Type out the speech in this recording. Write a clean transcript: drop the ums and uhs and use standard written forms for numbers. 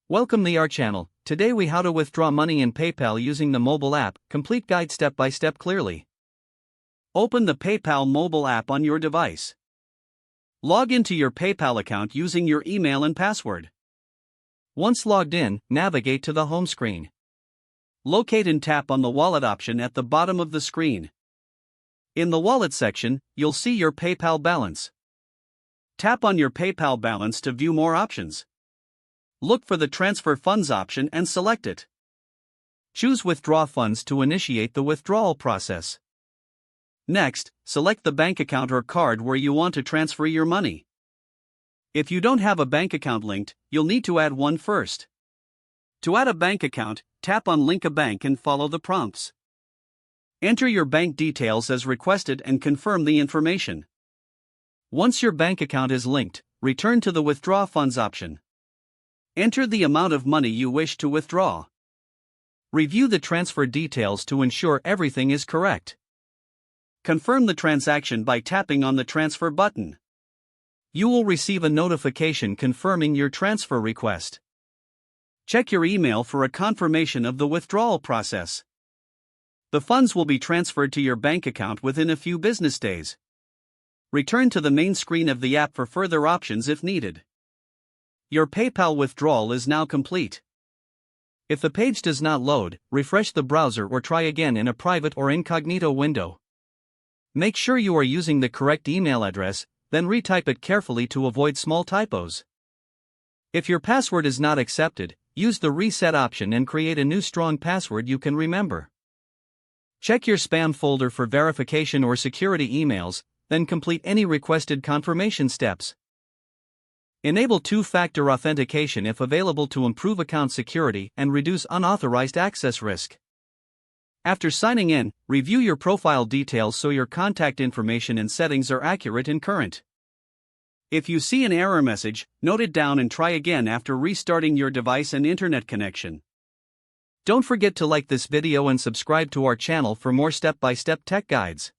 Welcome to our channel. Today we how to withdraw money in PayPal using the mobile app, complete guide step by step clearly. Open the PayPal mobile app on your device. Log into your PayPal account using your email and password. Once logged in, navigate to the home screen. Locate and tap on the wallet option at the bottom of the screen. In the wallet section, you'll see your PayPal balance. Tap on your PayPal balance to view more options. Look for the Transfer Funds option and select it. Choose Withdraw Funds to initiate the withdrawal process. Next, select the bank account or card where you want to transfer your money. If you don't have a bank account linked, you'll need to add one first. To add a bank account, tap on Link a Bank and follow the prompts. Enter your bank details as requested and confirm the information. Once your bank account is linked, return to the Withdraw Funds option. Enter the amount of money you wish to withdraw. Review the transfer details to ensure everything is correct. Confirm the transaction by tapping on the Transfer button. You will receive a notification confirming your transfer request. Check your email for a confirmation of the withdrawal process. The funds will be transferred to your bank account within a few business days. Return to the main screen of the app for further options if needed. Your PayPal withdrawal is now complete. If the page does not load, refresh the browser or try again in a private or incognito window. Make sure you are using the correct email address, then retype it carefully to avoid small typos. If your password is not accepted, use the reset option and create a new strong password you can remember. Check your spam folder for verification or security emails, then complete any requested confirmation steps. Enable two-factor authentication if available to improve account security and reduce unauthorized access risk. After signing in, review your profile details so your contact information and settings are accurate and current. If you see an error message, note it down and try again after restarting your device and internet connection. Don't forget to like this video and subscribe to our channel for more step-by-step tech guides.